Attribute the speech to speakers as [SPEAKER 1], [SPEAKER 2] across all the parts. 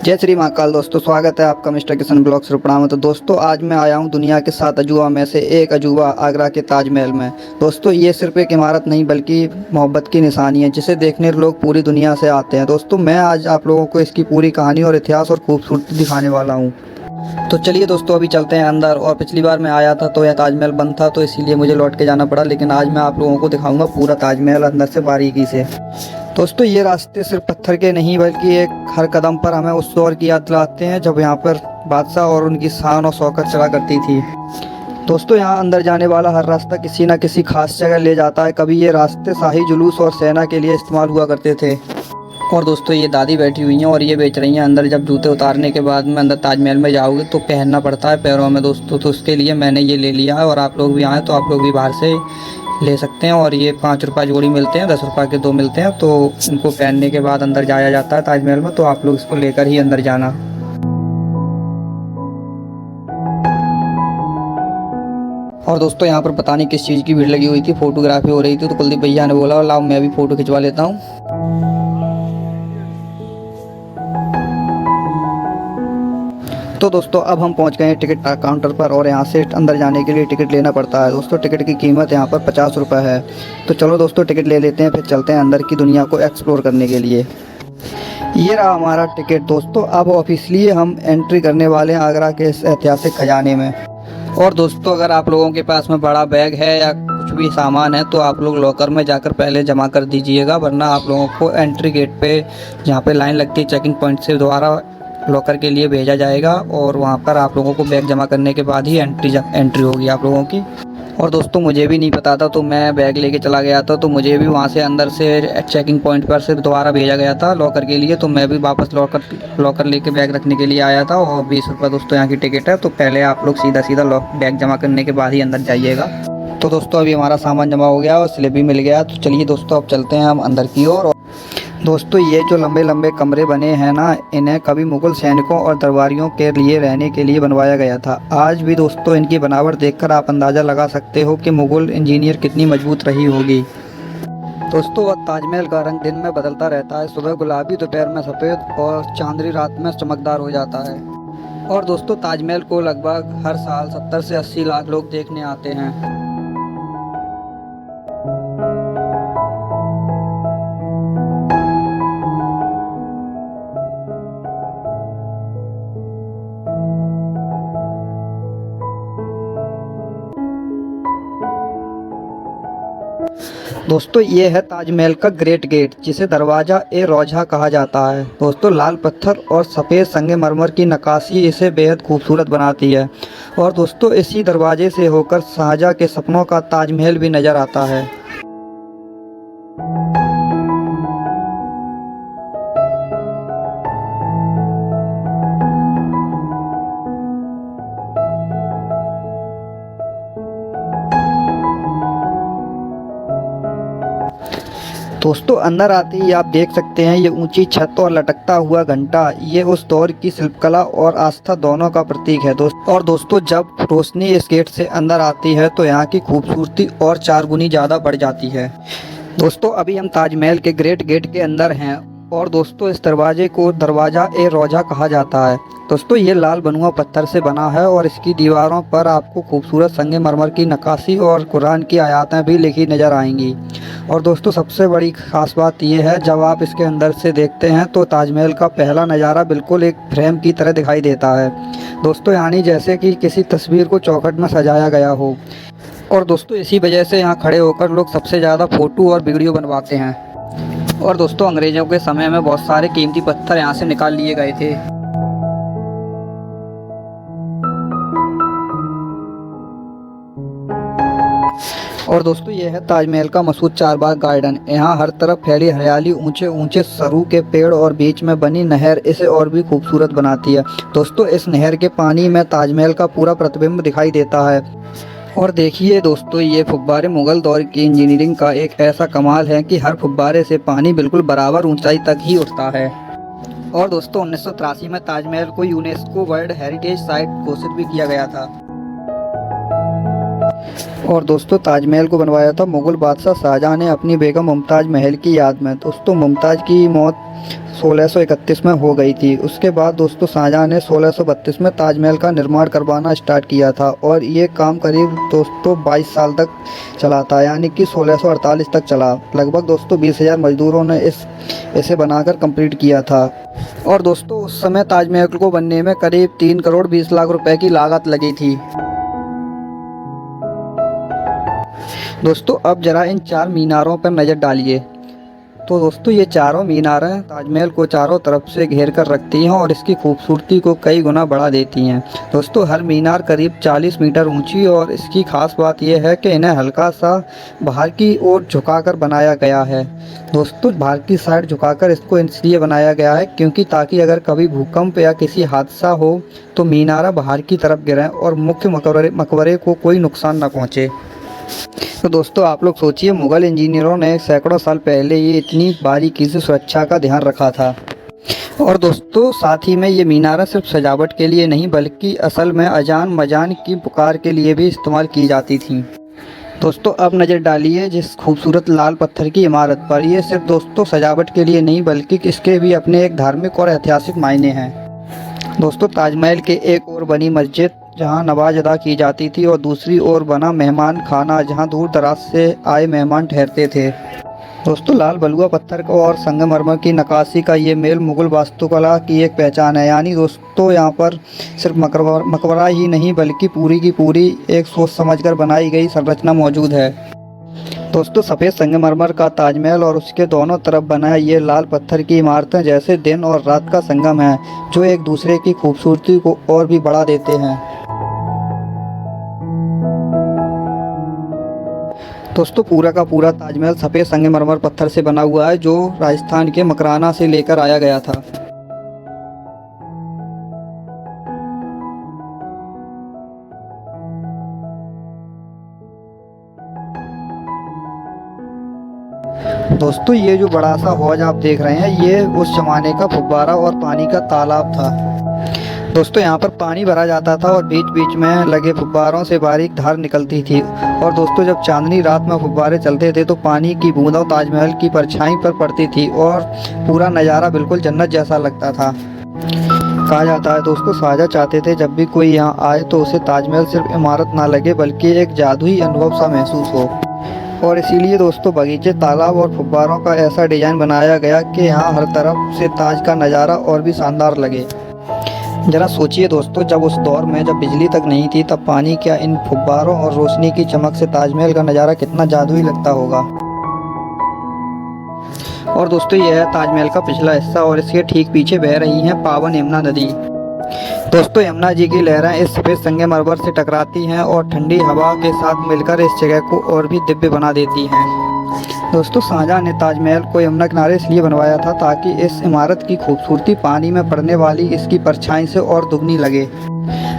[SPEAKER 1] जय श्री महाकाल। दोस्तों स्वागत है आपका मिस्टर किशन ब्लॉग्स रुपड़ा में। तो दोस्तों आज मैं आया हूँ दुनिया के 7 अजूबा में से एक अजूबा आगरा के ताजमहल में। दोस्तों ये सिर्फ एक इमारत नहीं बल्कि मोहब्बत की निशानी है जिसे देखने लोग पूरी दुनिया से आते हैं। दोस्तों मैं आज आप लोगों को इसकी पूरी कहानी और इतिहास और खूबसूरती दिखाने वाला हूँ। तो चलिए दोस्तों अभी चलते हैं अंदर। और पिछली बार मैं आया था तो यह ताजमहल बंद था तो इसीलिए मुझे लौट के जाना पड़ा, लेकिन आज मैं आप लोगों को दिखाऊंगा पूरा ताजमहल अंदर से बारीकी से। दोस्तों ये रास्ते सिर्फ पत्थर के नहीं बल्कि एक हर कदम पर हमें उस दौर की याद दिलाते हैं जब यहाँ पर बादशाह और उनकी शान और शौकत चला करती थी। दोस्तों यहाँ अंदर जाने वाला हर रास्ता किसी न किसी खास जगह ले जाता है। कभी ये रास्ते शाही जुलूस और सेना के लिए इस्तेमाल हुआ करते थे। और दोस्तों ये दादी बैठी हुई हैं और ये बेच रही हैं। अंदर जब जूते उतारने के बाद में अंदर ताजमहल में जाओगे तो पहनना पड़ता है पैरों में दोस्तों, तो उसके लिए मैंने ये ले लिया है। और आप लोग भी आएँ तो आप लोग भी बाहर से ले सकते हैं। और ये 5 रुपये जोड़ी मिलते हैं, 10 रुपये के 2 मिलते हैं। तो इनको पहनने के बाद अंदर जाया जाता है ताजमहल में, तो आप लोग इसको लेकर ही अंदर जाना। और दोस्तों यहाँ पर पता नहीं किस चीज़ की भीड़ लगी हुई थी, फोटोग्राफी हो रही थी। तो कुलदीप भैया ने बोला लाओ मैं भी फ़ोटो खिंचवा लेता हूँ। तो दोस्तों अब हम पहुंच गए हैं टिकट काउंटर पर और यहाँ से अंदर जाने के लिए टिकट लेना पड़ता है। दोस्तों टिकट की कीमत यहाँ पर 50 रुपये है। तो चलो दोस्तों टिकट ले लेते हैं, फिर चलते हैं अंदर की दुनिया को एक्सप्लोर करने के लिए। ये रहा हमारा टिकट दोस्तों। अब ऑफिशियली हम एंट्री करने वाले हैं आगरा के इस ऐतिहासिक खजाने में। और दोस्तों अगर आप लोगों के पास में बड़ा बैग है या कुछ भी सामान है तो आप लोग लॉकर में जाकर पहले जमा कर दीजिएगा, वरना आप लोगों को एंट्री गेट पे जहाँ पे लाइन लगती है चेकिंग पॉइंट से दोबारा लॉकर के लिए भेजा जाएगा। और वहाँ पर आप लोगों को बैग जमा करने के बाद ही एंट्री होगी आप लोगों की। और दोस्तों मुझे भी नहीं पता था तो मैं बैग लेके चला गया था, तो मुझे भी वहाँ से अंदर से चेकिंग पॉइंट पर से दोबारा भेजा गया था लॉकर के लिए। तो मैं भी वापस लॉकर लेके बैग रखने के लिए आया था। और 20 रुपये दोस्तों यहाँ की टिकट है। तो पहले आप लोग सीधा बैग जमा करने के बाद ही अंदर जाइएगा। तो दोस्तों अभी हमारा सामान जमा हो गया और स्लिप भी मिल गया। तो चलिए दोस्तों अब चलते हैं हम अंदर की ओर। दोस्तों ये जो लंबे लंबे कमरे बने हैं ना, इन्हें कभी मुग़ल सैनिकों और दरबारियों के लिए रहने के लिए बनवाया गया था। आज भी दोस्तों इनकी बनावट देखकर आप अंदाज़ा लगा सकते हो कि मुग़ल इंजीनियर कितनी मजबूत रही होगी। दोस्तों वह ताजमहल का रंग दिन में बदलता रहता है, सुबह गुलाबी, दोपहर में सफ़ेद और चांदनी रात में चमकदार हो जाता है। और दोस्तों ताजमहल को लगभग हर साल 70 से 80 लाख लोग देखने आते हैं। दोस्तों ये है ताजमहल का ग्रेट गेट जिसे दरवाज़ा ए रोजा कहा जाता है। दोस्तों लाल पत्थर और सफ़ेद संगमरमर की नक्काशी इसे बेहद खूबसूरत बनाती है। और दोस्तों इसी दरवाजे से होकर शाहजहाँ के सपनों का ताजमहल भी नज़र आता है। दोस्तों अंदर आते ही आप देख सकते हैं ये ऊंची छत और लटकता हुआ घंटा, ये उस दौर की शिल्पकला और आस्था दोनों का प्रतीक है और दोस्तों जब रोशनी इस गेट से अंदर आती है तो यहाँ की खूबसूरती और 4 गुनी ज़्यादा बढ़ जाती है। दोस्तों अभी हम ताजमहल के ग्रेट गेट के अंदर हैं और दोस्तों इस दरवाजे को दरवाज़ा ए रोजा कहा जाता है। दोस्तों ये लाल बनुआ पत्थर से बना है और इसकी दीवारों पर आपको खूबसूरत संगमरमर की नक्काशी और कुरान की आयतें भी लिखी नज़र आएंगी। और दोस्तों सबसे बड़ी ख़ास बात यह है जब आप इसके अंदर से देखते हैं तो ताजमहल का पहला नज़ारा बिल्कुल एक फ्रेम की तरह दिखाई देता है दोस्तों, यानी जैसे कि किसी तस्वीर को चौखट में सजाया गया हो। और दोस्तों इसी वजह से यहाँ खड़े होकर लोग सबसे ज़्यादा फ़ोटो और वीडियो बनवाते हैं। और दोस्तों अंग्रेज़ों के समय में बहुत सारे कीमती पत्थर यहाँ से निकाल लिए गए थे। और दोस्तों ये है ताजमहल का मशहूर 4 बाग गार्डन। यहाँ हर तरफ फैली हरियाली, ऊंचे ऊंचे सरू के पेड़ और बीच में बनी नहर इसे और भी खूबसूरत बनाती है। दोस्तों इस नहर के पानी में ताजमहल का पूरा प्रतिबिंब दिखाई देता है। और देखिए दोस्तों ये फुब्बारे मुग़ल दौर की इंजीनियरिंग का एक ऐसा कमाल है कि हर फुब्बारे से पानी बिल्कुल बराबर ऊंचाई तक ही उठता है। और दोस्तों 1983 में ताजमहल को यूनेस्को वर्ल्ड हेरिटेज साइट घोषित भी किया गया था। और दोस्तों ताजमहल को बनवाया था मुग़ल बादशाह शाहजहाँ ने अपनी बेगम मुमताज़ महल की याद में। दोस्तों मुमताज़ की मौत 1631 में हो गई थी। उसके बाद दोस्तों शाहजहाँ ने 1632 में ताजमहल का निर्माण करवाना स्टार्ट किया था और ये काम करीब दोस्तों 22 साल तक चला था, यानी कि 1648 तक चला। लगभग दोस्तों 20,000 मजदूरों ने इसे बनाकर कंप्लीट किया था। और दोस्तों उस समय ताजमहल को बनने में करीब 3 करोड़ 20 लाख रुपए की लागत लगी थी। दोस्तों अब ज़रा इन 4 मीनारों पर नज़र डालिए। तो दोस्तों ये चारों मीनारें ताजमहल को चारों तरफ से घेर कर रखती हैं और इसकी खूबसूरती को कई गुना बढ़ा देती हैं। दोस्तों हर मीनार करीब 40 मीटर ऊंची और इसकी खास बात यह है कि इन्हें हल्का सा बाहर की ओर झुकाकर बनाया गया है। दोस्तों बाहर की साइड झुकाकर इसको इसलिए बनाया गया है क्योंकि ताकि अगर कभी भूकंप या किसी हादसा हो तो मीनारा बाहर की तरफ गिरें और मुख्य मकबरे को कोई नुकसान न पहुँचे। तो दोस्तों आप लोग सोचिए, मुग़ल इंजीनियरों ने सैकड़ों साल पहले ये इतनी बारीकी से सुरक्षा का ध्यान रखा था। और दोस्तों साथ ही में ये मीनारा सिर्फ सजावट के लिए नहीं बल्कि असल में अजान मजान की पुकार के लिए भी इस्तेमाल की जाती थी। दोस्तों अब नज़र डालिए जिस खूबसूरत लाल पत्थर की इमारत पर। ये सिर्फ दोस्तों सजावट के लिए नहीं बल्कि इसके भी अपने एक धार्मिक और ऐतिहासिक मायने हैं। दोस्तों ताजमहल के एक ओर बनी मस्जिद जहां नमाज अदा की जाती थी और दूसरी ओर बना मेहमान खाना जहां दूर दराज से आए मेहमान ठहरते थे। दोस्तों लाल बलुआ पत्थर और संगमरमर की नक्काशी का ये मेल मुग़ल वास्तुकला की एक पहचान है। यानी दोस्तों यहाँ पर सिर्फ मकबरा ही नहीं बल्कि पूरी की पूरी एक सोच समझकर बनाई गई संरचना मौजूद है। दोस्तों सफ़ेद संगमरमर का ताजमहल और उसके दोनों तरफ बना ये लाल पत्थर की इमारतें जैसे दिन और रात का संगम है, जो एक दूसरे की खूबसूरती को और भी बढ़ा देते हैं। दोस्तों पूरा का पूरा ताजमहल सफ़ेद संगमरमर पत्थर से बना हुआ है जो राजस्थान के मकराना से लेकर आया गया था। दोस्तों ये जो बड़ा सा हौज आप देख रहे हैं ये उस जमाने का फुब्बारा और पानी का तालाब था। दोस्तों यहाँ पर पानी भरा जाता था और बीच बीच में लगे फुब्बारों से बारीक धार निकलती थी। और दोस्तों जब चांदनी रात में फुब्बारे चलते थे तो पानी की बूंदों ताजमहल की परछाई पर पड़ती थी और पूरा नज़ारा बिल्कुल जन्नत जैसा लगता था। कहा जाता है दोस्तों शाहजहाँ चाहते थे जब भी कोई यहाँ आए तो उसे ताजमहल सिर्फ इमारत ना लगे बल्कि एक जादुई अनुभव सा महसूस हो। और इसीलिए दोस्तों बगीचे तालाब और फुब्बारों का ऐसा डिज़ाइन बनाया गया कि यहाँ हर तरफ से ताज का नज़ारा और भी शानदार लगे। ज़रा सोचिए दोस्तों, जब उस दौर में जब बिजली तक नहीं थी तब पानी क्या इन फुब्बारों और रोशनी की चमक से ताजमहल का नज़ारा कितना जादुई लगता होगा। और दोस्तों यह है ताजमहल का पिछला हिस्सा और इसके ठीक पीछे बह रही है पावन यमुना नदी। दोस्तों यमुना जी की लहरें इस सफ़ेद संगमरमर से टकराती हैं और ठंडी हवा के साथ मिलकर इस जगह को और भी दिव्य बना देती हैं। दोस्तों शाहजहाँ ने ताजमहल को यमुना किनारे इसलिए बनवाया था ताकि इस इमारत की खूबसूरती पानी में पड़ने वाली इसकी परछाई से और दुगनी लगे।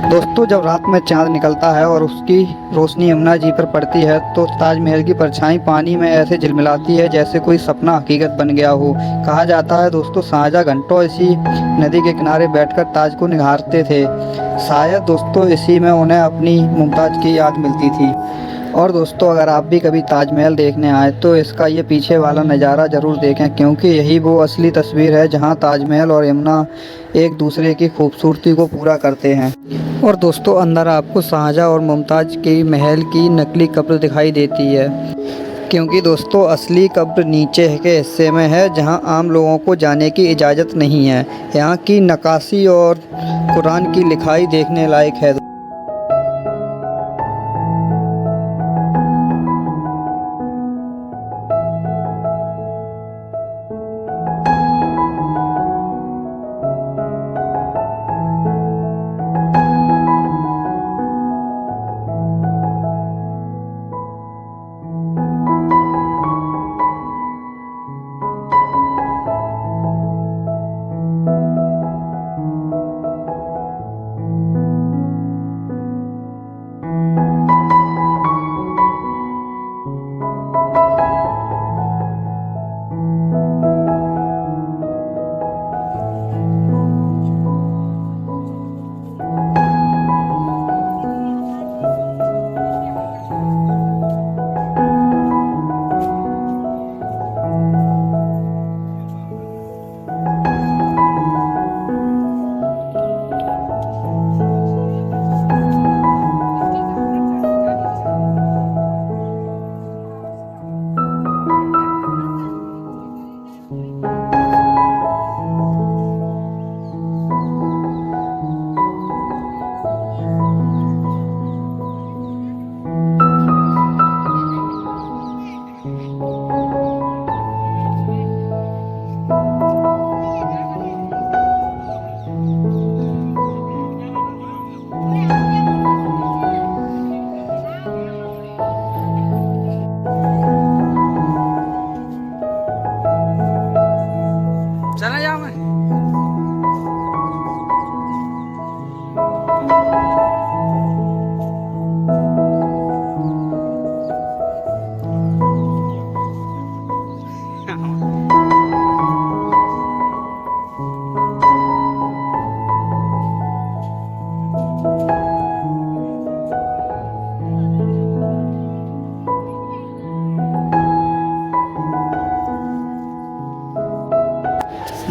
[SPEAKER 1] दोस्तों जब रात में चांद निकलता है और उसकी रोशनी यमुना जी पर पड़ती है तो ताजमहल की परछाई पानी में ऐसे झिलमिलाती है जैसे कोई सपना हकीकत बन गया हो। कहा जाता है दोस्तों शाहजहाँ घंटों इसी नदी के किनारे बैठकर ताज को निहारते थे। शायद दोस्तों इसी में उन्हें अपनी मुमताज़ की याद मिलती थी। और दोस्तों अगर आप भी कभी ताजमहल देखने आए तो इसका ये पीछे वाला नज़ारा ज़रूर देखें क्योंकि यही वो असली तस्वीर है जहां ताजमहल और यमुना एक दूसरे की खूबसूरती को पूरा करते हैं। और दोस्तों अंदर आपको शाहजहाँ और मुमताज़ के महल की नकली कब्र दिखाई देती है क्योंकि दोस्तों असली कब्र नीचे के हिस्से में है जहां आम लोगों को जाने की इजाज़त नहीं है। यहाँ की नक्काशी और कुरान की लिखाई देखने लायक है।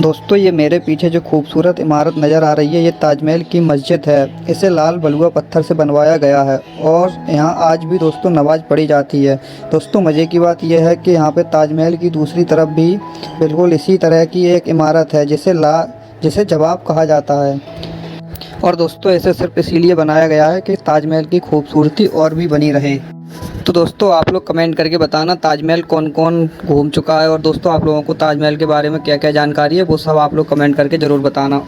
[SPEAKER 1] दोस्तों ये मेरे पीछे जो खूबसूरत इमारत नज़र आ रही है ये ताजमहल की मस्जिद है। इसे लाल बलुआ पत्थर से बनवाया गया है और यहाँ आज भी दोस्तों नमाज़ पढ़ी जाती है। दोस्तों मज़े की बात यह है कि यहाँ पे ताजमहल की दूसरी तरफ भी बिल्कुल इसी तरह की एक इमारत है जिसे जवाब कहा जाता है। और दोस्तों इसे सिर्फ इसीलिए बनाया गया है कि ताजमहल की खूबसूरती और भी बनी रहे। तो दोस्तों आप लोग कमेंट करके बताना ताजमहल कौन कौन घूम चुका है, और दोस्तों आप लोगों को ताजमहल के बारे में क्या क्या जानकारी है वो सब आप लोग कमेंट करके ज़रूर बताना।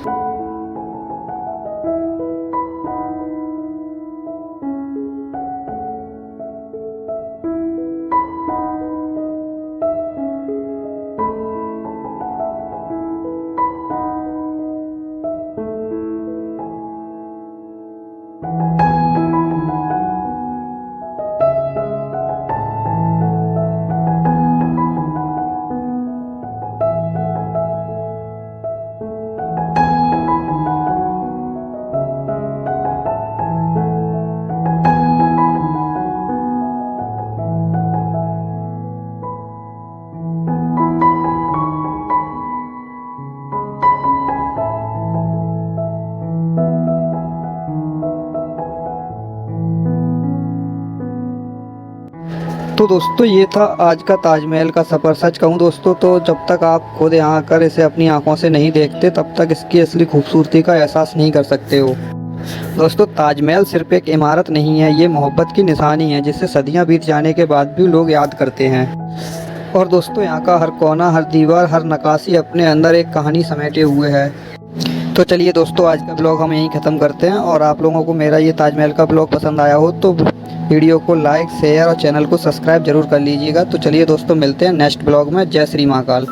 [SPEAKER 1] तो दोस्तों ये था आज का ताजमहल का सफ़र। सच कहूँ दोस्तों तो जब तक आप खुद यहाँ आकर इसे अपनी आंखों से नहीं देखते तब तक इसकी असली खूबसूरती का एहसास नहीं कर सकते हो। दोस्तों ताजमहल सिर्फ एक इमारत नहीं है, ये मोहब्बत की निशानी है जिसे सदियाँ बीत जाने के बाद भी लोग याद करते हैं। और दोस्तों यहाँ का हर कोना, हर दीवार, हर नक्काशी अपने अंदर एक कहानी समेटे हुए है। तो चलिए दोस्तों आज का ब्लॉग हम यहीं ख़त्म करते हैं, और आप लोगों को मेरा ये ताजमहल का ब्लॉग पसंद आया हो तो वीडियो को लाइक, शेयर और चैनल को सब्सक्राइब जरूर कर लीजिएगा। तो चलिए दोस्तों मिलते हैं नेक्स्ट ब्लॉग में। जय श्री महाकाल।